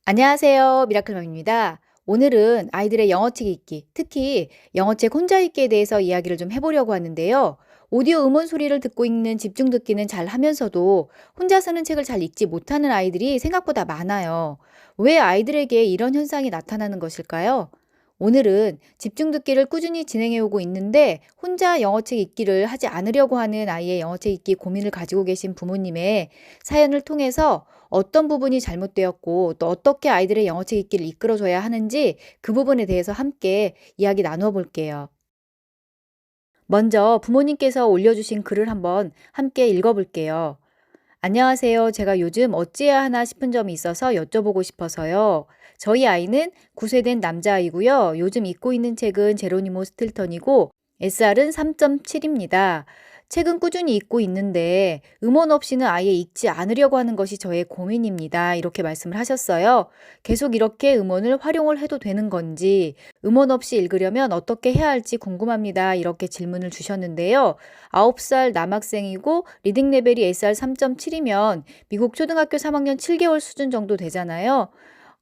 안녕하세요. 미라클맘입니다. 오늘은 아이들의 영어책 읽기, 특히 영어책 혼자 읽기에 대해서 이야기를 좀 해보려고 하는데요. 오디오 음원 소리를 듣고 읽는 집중 듣기는 잘 하면서도 혼자서는 책을 잘 읽지 못하는 아이들이 생각보다 많아요. 왜 아이들에게 이런 현상이 나타나는 것일까요? 오늘은 집중 듣기를 꾸준히 진행해 오고 있는데 혼자 영어책 읽기를 하지 않으려고 하는 아이의 영어책 읽기 고민을 가지고 계신 부모님의 사연을 통해서 어떤 부분이 잘못되었고 또 어떻게 아이들의 영어책 읽기를 이끌어줘야 하는지 그 부분에 대해서 함께 이야기 나누어 볼게요. 먼저 부모님께서 올려주신 글을 한번 함께 읽어볼게요. 안녕하세요. 제가 요즘 어찌해야 하나 싶은 점이 있어서 여쭤보고 싶어서요. 저희 아이는 9세 된 남자아이고요. 요즘 읽고 있는 책은 제로니모 스틸턴이고 SR은 3.7입니다. 책은 꾸준히 읽고 있는데 음원 없이는 아예 읽지 않으려고 하는 것이 저의 고민입니다. 이렇게 말씀을 하셨어요. 계속 이렇게 음원을 활용을 해도 되는 건지, 음원 없이 읽으려면 어떻게 해야 할지 궁금합니다. 이렇게 질문을 주셨는데요. 9살 남학생이고 리딩 레벨이 SR 3.7이면 미국 초등학교 3학년 7개월 수준 정도 되잖아요.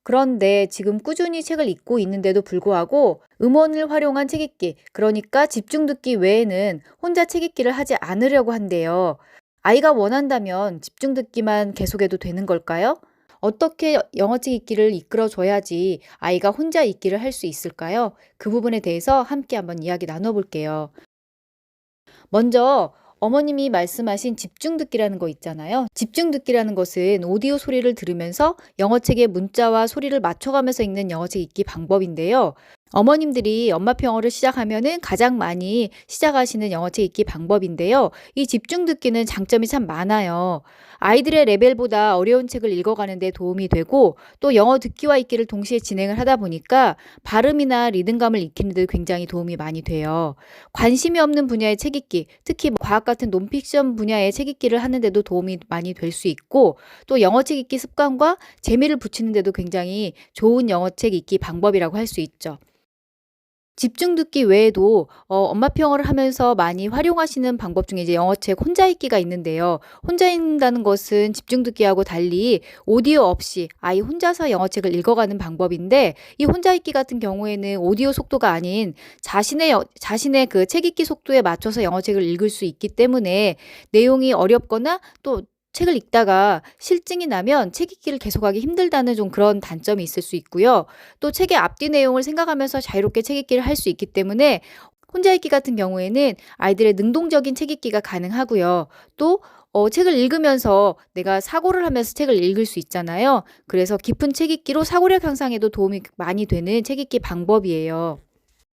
그런데 지금 꾸준히 책을 읽고 있는데도 불구하고 음원을 활용한 책 읽기, 그러니까 집중 듣기 외에는 혼자 책 읽기를 하지 않으려고 한대요. 아이가 원한다면 집중 듣기만 계속해도 되는 걸까요? 어떻게 영어책 읽기를 이끌어줘야지 아이가 혼자 읽기를 할 수 있을까요? 그 부분에 대해서 함께 한번 이야기 나눠볼게요. 먼저 어머님이 말씀하신 집중 듣기라는 거 있잖아요. 집중 듣기라는 것은 오디오 소리를 들으면서 영어책의 문자와 소리를 맞춰가면서 읽는 영어책 읽기 방법인데요. 어머님들이 엄마표 영어를 시작하면은 가장 많이 시작하시는 영어책 읽기 방법인데요. 이 집중 듣기는 장점이 참 많아요. 아이들의 레벨보다 어려운 책을 읽어가는 데 도움이 되고 또 영어 듣기와 읽기를 동시에 진행을 하다 보니까 발음이나 리듬감을 익히는 데 굉장히 도움이 많이 돼요. 관심이 없는 분야의 책 읽기, 특히 과학 같은 논픽션 분야의 책 읽기를 하는데도 도움이 많이 될 수 있고 또 영어 책 읽기 습관과 재미를 붙이는 데도 굉장히 좋은 영어 책 읽기 방법이라고 할 수 있죠. 집중 듣기 외에도 엄마표 영어를 하면서 많이 활용하시는 방법 중에 이제 영어책 혼자 읽기가 있는데요. 혼자 읽는다는 것은 집중 듣기하고 달리 오디오 없이 아이 혼자서 영어책을 읽어가는 방법인데 이 혼자 읽기 같은 경우에는 오디오 속도가 아닌 자신의 그 책 읽기 속도에 맞춰서 영어책을 읽을 수 있기 때문에 내용이 어렵거나 또 책을 읽다가 실증이 나면 책 읽기를 계속하기 힘들다는 좀 그런 단점이 있을 수 있고요. 또 책의 앞뒤 내용을 생각하면서 자유롭게 책 읽기를 할 수 있기 때문에 혼자 읽기 같은 경우에는 아이들의 능동적인 책 읽기가 가능하고요. 또 책을 읽으면서 내가 사고를 하면서 책을 읽을 수 있잖아요. 그래서 깊은 책 읽기로 사고력 향상에도 도움이 많이 되는 책 읽기 방법이에요.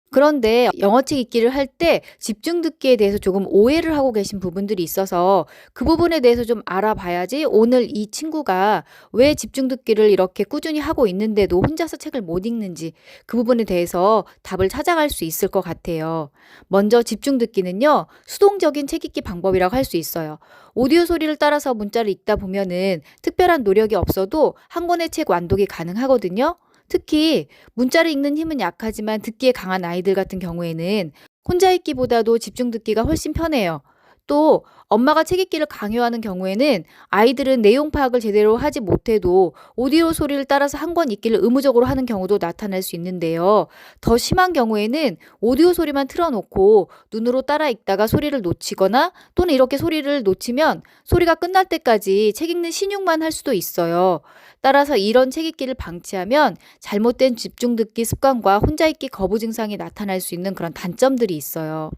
그런데 영어책 읽기를 할 때 집중 듣기에 대해서 조금 오해를 하고 계신 부분들이 있어서 그 부분에 대해서 좀 알아봐야지 오늘 이 친구가 왜 집중 듣기를 이렇게 꾸준히 하고 있는데도 혼자서 책을 못 읽는지 그 부분에 대해서 답을 찾아갈 수 있을 것 같아요. 먼저 집중 듣기는요, 수동적인 책 읽기 방법이라고 할 수 있어요. 오디오 소리를 따라서 문자를 읽다 보면은 특별한 노력이 없어도 한 권의 책 완독이 가능하거든요. 특히 문자를 읽는 힘은 약하지만 듣기에 강한 아이들 같은 경우에는 혼자 읽기보다도 집중 듣기가 훨씬 편해요. 또 엄마가 책 읽기를 강요하는 경우에는 아이들은 내용 파악을 제대로 하지 못해도 오디오 소리를 따라서 한 권 읽기를 의무적으로 하는 경우도 나타날 수 있는데요. 더 심한 경우에는 오디오 소리만 틀어놓고 눈으로 따라 읽다가 소리를 놓치거나 또는 이렇게 소리를 놓치면 소리가 끝날 때까지 책 읽는 신용만 할 수도 있어요. 따라서 이런 책 읽기를 방치하면 잘못된 집중 듣기 습관과 혼자 읽기 거부 증상이 나타날 수 있는 그런 단점들이 있어요.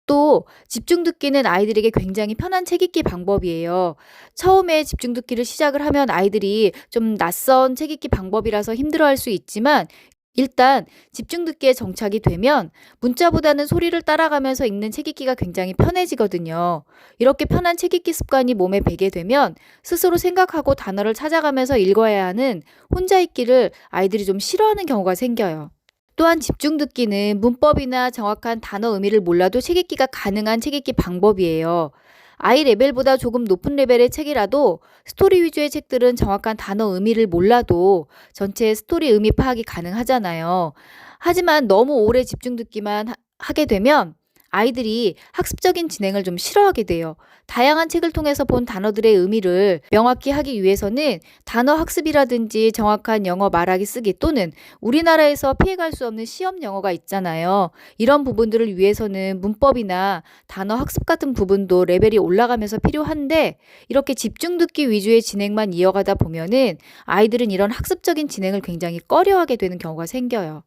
또 집중 듣기는 아이들에게 굉장히 편한 책 읽기 방법이에요. 처음에 집중 듣기를 시작을 하면 아이들이 좀 낯선 책 읽기 방법이라서 힘들어할 수 있지만 일단 집중 듣기에 정착이 되면 문자보다는 소리를 따라가면서 읽는 책 읽기가 굉장히 편해지거든요. 이렇게 편한 책 읽기 습관이 몸에 배게 되면 스스로 생각하고 단어를 찾아가면서 읽어야 하는 혼자 읽기를 아이들이 좀 싫어하는 경우가 생겨요. 또한 집중 듣기는 문법이나 정확한 단어 의미를 몰라도 책 읽기가 가능한 책 읽기 방법이에요. 아이 레벨보다 조금 높은 레벨의 책이라도 스토리 위주의 책들은 정확한 단어 의미를 몰라도 전체 스토리 의미 파악이 가능하잖아요. 하지만 너무 오래 집중 듣기만 하게 되면 아이들이 학습적인 진행을 좀 싫어하게 돼요. 다양한 책을 통해서 본 단어들의 의미를 명확히 하기 위해서는 단어 학습이라든지 정확한 영어 말하기 쓰기 또는 우리나라에서 피해갈 수 없는 시험 영어가 있잖아요. 이런 부분들을 위해서는 문법이나 단어 학습 같은 부분도 레벨이 올라가면서 필요한데 이렇게 집중 듣기 위주의 진행만 이어가다 보면은 아이들은 이런 학습적인 진행을 굉장히 꺼려하게 되는 경우가 생겨요.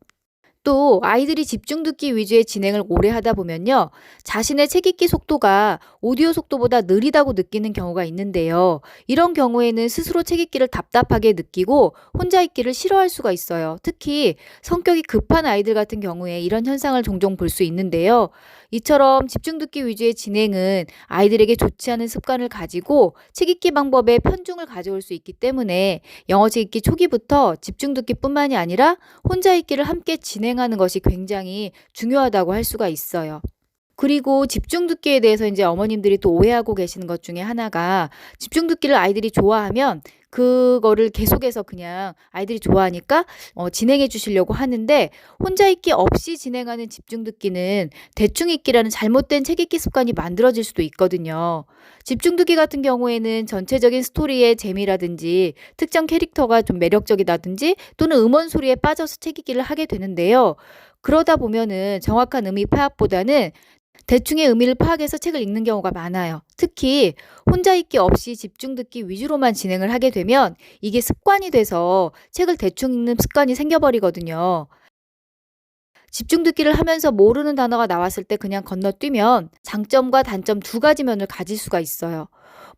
또 아이들이 집중 듣기 위주의 진행을 오래 하다 보면요. 자신의 책 읽기 속도가 오디오 속도보다 느리다고 느끼는 경우가 있는데요. 이런 경우에는 스스로 책 읽기를 답답하게 느끼고 혼자 읽기를 싫어할 수가 있어요. 특히 성격이 급한 아이들 같은 경우에 이런 현상을 종종 볼 수 있는데요. 이처럼 집중 듣기 위주의 진행은 아이들에게 좋지 않은 습관을 가지고 책 읽기 방법에 편중을 가져올 수 있기 때문에 영어 책 읽기 초기부터 집중 듣기뿐만이 아니라 혼자 읽기를 함께 진행하는 것이 굉장히 중요하다고 할 수가 있어요. 그리고 집중 듣기에 대해서 이제 어머님들이 또 오해하고 계시는 것 중에 하나가 집중 듣기를 아이들이 좋아하면 그거를 계속해서 그냥 아이들이 좋아하니까 진행해 주시려고 하는데 혼자 읽기 없이 진행하는 집중 듣기는 대충 읽기라는 잘못된 책 읽기 습관이 만들어질 수도 있거든요. 집중 듣기 같은 경우에는 전체적인 스토리의 재미라든지 특정 캐릭터가 좀 매력적이다든지 또는 음원 소리에 빠져서 책 읽기를 하게 되는데요. 그러다 보면은 정확한 의미 파악보다는 대충의 의미를 파악해서 책을 읽는 경우가 많아요. 특히 혼자 읽기 없이 집중 듣기 위주로만 진행을 하게 되면 이게 습관이 돼서 책을 대충 읽는 습관이 생겨버리거든요. 집중 듣기를 하면서 모르는 단어가 나왔을 때 그냥 건너뛰면 장점과 단점 두 가지 면을 가질 수가 있어요.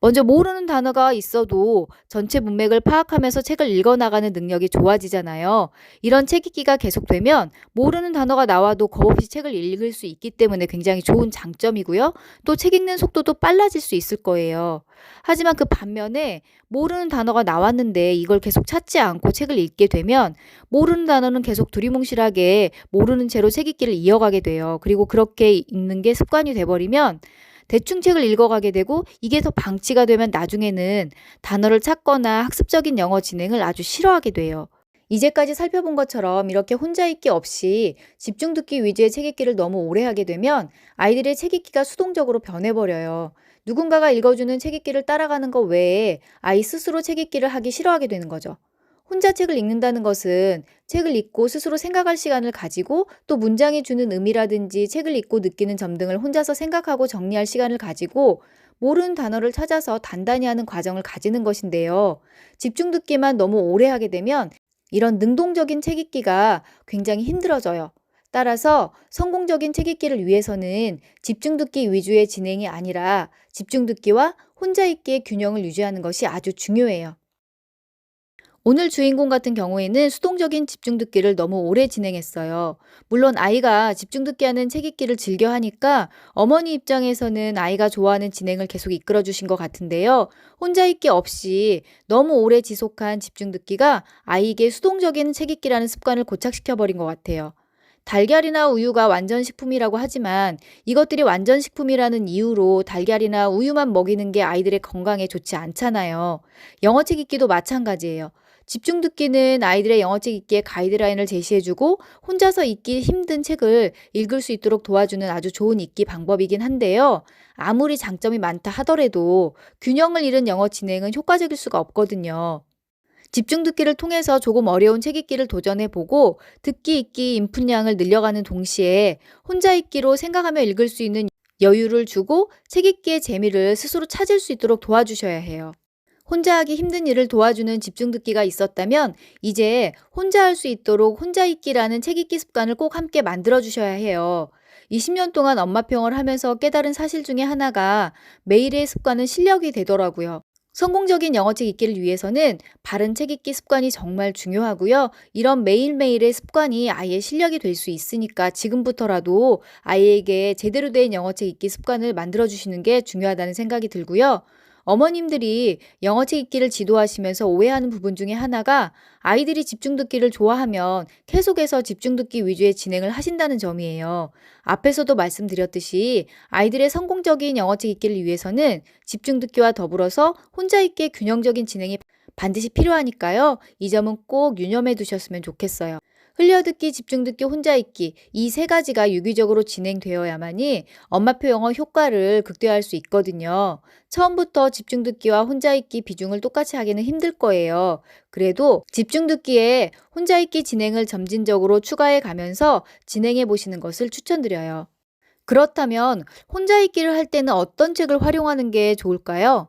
먼저 모르는 단어가 있어도 전체 문맥을 파악하면서 책을 읽어나가는 능력이 좋아지잖아요. 이런 책 읽기가 계속되면 모르는 단어가 나와도 겁없이 책을 읽을 수 있기 때문에 굉장히 좋은 장점이고요. 또 책 읽는 속도도 빨라질 수 있을 거예요. 하지만 그 반면에 모르는 단어가 나왔는데 이걸 계속 찾지 않고 책을 읽게 되면 모르는 단어는 계속 두리뭉실하게 모르는 채로 책 읽기를 이어가게 돼요. 그리고 그렇게 읽는 게 습관이 돼버리면 대충 책을 읽어가게 되고 이게 더 방치가 되면 나중에는 단어를 찾거나 학습적인 영어 진행을 아주 싫어하게 돼요. 이제까지 살펴본 것처럼 이렇게 혼자 읽기 없이 집중 듣기 위주의 책 읽기를 너무 오래 하게 되면 아이들의 책 읽기가 수동적으로 변해버려요. 누군가가 읽어주는 책 읽기를 따라가는 것 외에 아이 스스로 책 읽기를 하기 싫어하게 되는 거죠. 혼자 책을 읽는다는 것은 책을 읽고 스스로 생각할 시간을 가지고 또 문장이 주는 의미라든지 책을 읽고 느끼는 점 등을 혼자서 생각하고 정리할 시간을 가지고 모르는 단어를 찾아서 단단히 하는 과정을 가지는 것인데요. 집중 듣기만 너무 오래 하게 되면 이런 능동적인 책 읽기가 굉장히 힘들어져요. 따라서 성공적인 책 읽기를 위해서는 집중 듣기 위주의 진행이 아니라 집중 듣기와 혼자 읽기의 균형을 유지하는 것이 아주 중요해요. 오늘 주인공 같은 경우에는 수동적인 집중 듣기를 너무 오래 진행했어요. 물론 아이가 집중 듣기 하는 책 읽기를 즐겨 하니까 어머니 입장에서는 아이가 좋아하는 진행을 계속 이끌어 주신 것 같은데요. 혼자 읽기 없이 너무 오래 지속한 집중 듣기가 아이에게 수동적인 책 읽기라는 습관을 고착시켜 버린 것 같아요. 달걀이나 우유가 완전식품이라고 하지만 이것들이 완전식품이라는 이유로 달걀이나 우유만 먹이는 게 아이들의 건강에 좋지 않잖아요. 영어책 읽기도 마찬가지예요. 집중 듣기는 아이들의 영어책 읽기에 가이드라인을 제시해주고 혼자서 읽기 힘든 책을 읽을 수 있도록 도와주는 아주 좋은 읽기 방법이긴 한데요. 아무리 장점이 많다 하더라도 균형을 잃은 영어 진행은 효과적일 수가 없거든요. 집중 듣기를 통해서 조금 어려운 책 읽기를 도전해보고 듣기, 읽기, 인풋량을 늘려가는 동시에 혼자 읽기로 생각하며 읽을 수 있는 여유를 주고 책 읽기의 재미를 스스로 찾을 수 있도록 도와주셔야 해요. 혼자 하기 힘든 일을 도와주는 집중 듣기가 있었다면 이제 혼자 할 수 있도록 혼자 읽기라는 책 읽기 습관을 꼭 함께 만들어 주셔야 해요. 20년 동안 엄마평을 하면서 깨달은 사실 중에 하나가 매일의 습관은 실력이 되더라고요. 성공적인 영어책 읽기를 위해서는 바른 책 읽기 습관이 정말 중요하고요. 이런 매일매일의 습관이 아이의 실력이 될 수 있으니까 지금부터라도 아이에게 제대로 된 영어책 읽기 습관을 만들어 주시는 게 중요하다는 생각이 들고요. 어머님들이 영어책 읽기를 지도하시면서 오해하는 부분 중에 하나가 아이들이 집중 듣기를 좋아하면 계속해서 집중 듣기 위주의 진행을 하신다는 점이에요. 앞에서도 말씀드렸듯이 아이들의 성공적인 영어책 읽기를 위해서는 집중 듣기와 더불어서 혼자 읽기의 균형적인 진행이 반드시 필요하니까요. 이 점은 꼭 유념해 두셨으면 좋겠어요. 흘려듣기, 집중듣기, 혼자있기 이 세 가지가 유기적으로 진행되어야만이 엄마표 영어 효과를 극대화할 수 있거든요. 처음부터 집중듣기와 혼자있기 비중을 똑같이 하기는 힘들 거예요. 그래도 집중듣기에 혼자있기 진행을 점진적으로 추가해 가면서 진행해 보시는 것을 추천드려요. 그렇다면 혼자있기를 할 때는 어떤 책을 활용하는 게 좋을까요?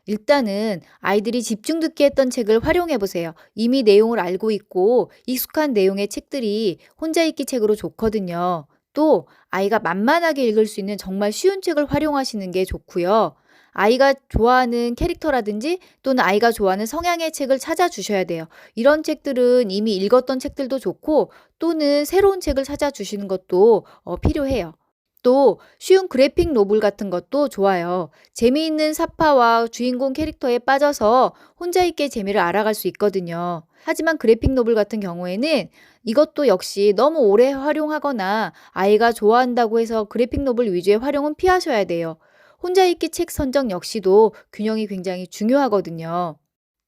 일단은 아이들이 집중 듣기 했던 책을 활용해 보세요. 이미 내용을 알고 있고 익숙한 내용의 책들이 혼자 읽기 책으로 좋거든요. 또 아이가 만만하게 읽을 수 있는 정말 쉬운 책을 활용하시는 게 좋고요. 아이가 좋아하는 캐릭터라든지 또는 아이가 좋아하는 성향의 책을 찾아주셔야 돼요. 이런 책들은 이미 읽었던 책들도 좋고 또는 새로운 책을 찾아주시는 것도 필요해요. 또 쉬운 그래픽 노블 같은 것도 좋아요. 재미있는 사파와 주인공 캐릭터에 빠져서 혼자 있게 재미를 알아갈 수 있거든요. 하지만 그래픽 노블 같은 경우에는 이것도 역시 너무 오래 활용하거나 아이가 좋아한다고 해서 그래픽 노블 위주의 활용은 피하셔야 돼요. 혼자 읽기 책 선정 역시도 균형이 굉장히 중요하거든요.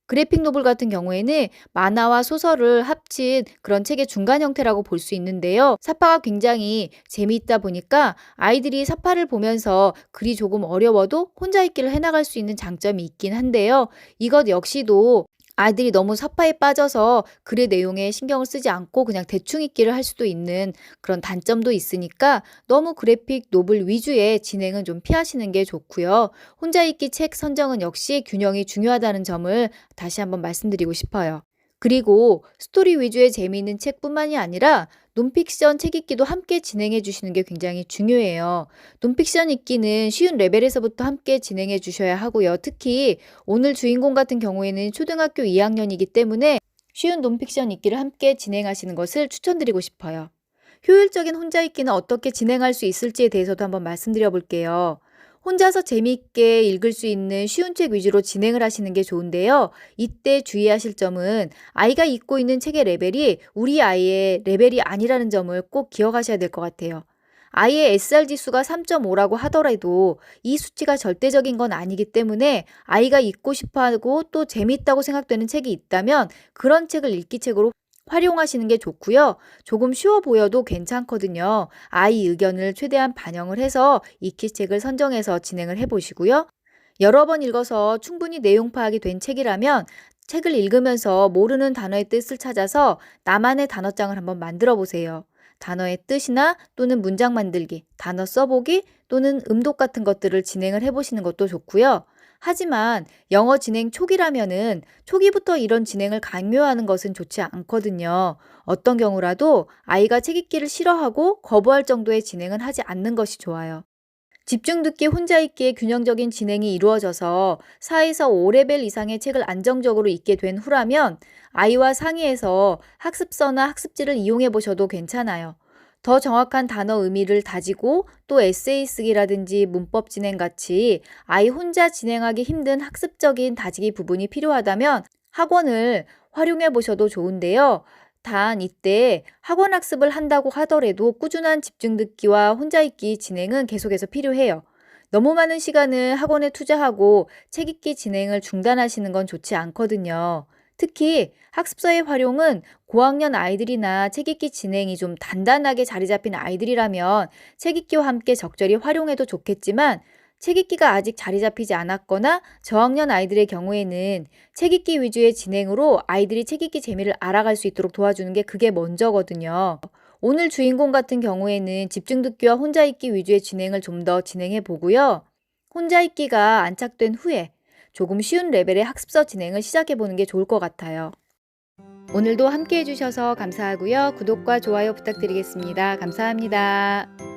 그래픽 노블 같은 경우에는 만화와 소설을 합친 그런 책의 중간 형태라고 볼 수 있는데요. 사파가 굉장히 재미있다 보니까 아이들이 사파를 보면서 글이 조금 어려워도 혼자 읽기를 해나갈 수 있는 장점이 있긴 한데요. 이것 역시도 아이들이 너무 사파에 빠져서 글의 내용에 신경을 쓰지 않고 그냥 대충 읽기를 할 수도 있는 그런 단점도 있으니까 너무 그래픽 노블 위주의 진행은 좀 피하시는 게 좋고요. 혼자 읽기 책 선정은 역시 균형이 중요하다는 점을 다시 한번 말씀드리고 싶어요. 그리고 스토리 위주의 재미있는 책뿐만이 아니라 논픽션 책 읽기도 함께 진행해 주시는 게 굉장히 중요해요. 논픽션 읽기는 쉬운 레벨에서부터 함께 진행해 주셔야 하고요. 특히 오늘 주인공 같은 경우에는 초등학교 2학년이기 때문에 쉬운 논픽션 읽기를 함께 진행하시는 것을 추천드리고 싶어요. 효율적인 혼자 읽기는 어떻게 진행할 수 있을지에 대해서도 한번 말씀드려 볼게요. 혼자서 재미있게 읽을 수 있는 쉬운 책 위주로 진행을 하시는 게 좋은데요. 이때 주의하실 점은 아이가 읽고 있는 책의 레벨이 우리 아이의 레벨이 아니라는 점을 꼭 기억하셔야 될 것 같아요. 아이의 SR 지수가 3.5라고 하더라도 이 수치가 절대적인 건 아니기 때문에 아이가 읽고 싶어하고 또 재미있다고 생각되는 책이 있다면 그런 책을 읽기 책으로 활용하시는 게 좋고요. 조금 쉬워 보여도 괜찮거든요. 아이 의견을 최대한 반영을 해서 익히책을 선정해서 진행을 해보시고요. 여러 번 읽어서 충분히 내용 파악이 된 책이라면 책을 읽으면서 모르는 단어의 뜻을 찾아서 나만의 단어장을 한번 만들어 보세요. 단어의 뜻이나 또는 문장 만들기, 단어 써보기 또는 음독 같은 것들을 진행을 해보시는 것도 좋고요. 하지만 영어 진행 초기라면은 초기부터 이런 진행을 강요하는 것은 좋지 않거든요. 어떤 경우라도 아이가 책 읽기를 싫어하고 거부할 정도의 진행은 하지 않는 것이 좋아요. 집중 듣기, 혼자 읽기의 균형적인 진행이 이루어져서 4에서 5레벨 이상의 책을 안정적으로 읽게 된 후라면 아이와 상의해서 학습서나 학습지를 이용해 보셔도 괜찮아요. 더 정확한 단어 의미를 다지고 또 에세이 쓰기라든지 문법 진행 같이 아이 혼자 진행하기 힘든 학습적인 다지기 부분이 필요하다면 학원을 활용해 보셔도 좋은데요. 단 이때 학원 학습을 한다고 하더라도 꾸준한 집중 듣기와 혼자 읽기 진행은 계속해서 필요해요. 너무 많은 시간을 학원에 투자하고 책 읽기 진행을 중단하시는 건 좋지 않거든요. 특히 학습서의 활용은 고학년 아이들이나 책 읽기 진행이 좀 단단하게 자리 잡힌 아이들이라면 책 읽기와 함께 적절히 활용해도 좋겠지만 책 읽기가 아직 자리 잡히지 않았거나 저학년 아이들의 경우에는 책 읽기 위주의 진행으로 아이들이 책 읽기 재미를 알아갈 수 있도록 도와주는 게 그게 먼저거든요. 오늘 주인공 같은 경우에는 집중 듣기와 혼자 읽기 위주의 진행을 좀 더 진행해 보고요. 혼자 읽기가 안착된 후에 조금 쉬운 레벨의 학습서 진행을 시작해 보는 게 좋을 것 같아요. 오늘도 함께 해주셔서 감사하고요. 구독과 좋아요 부탁드리겠습니다. 감사합니다.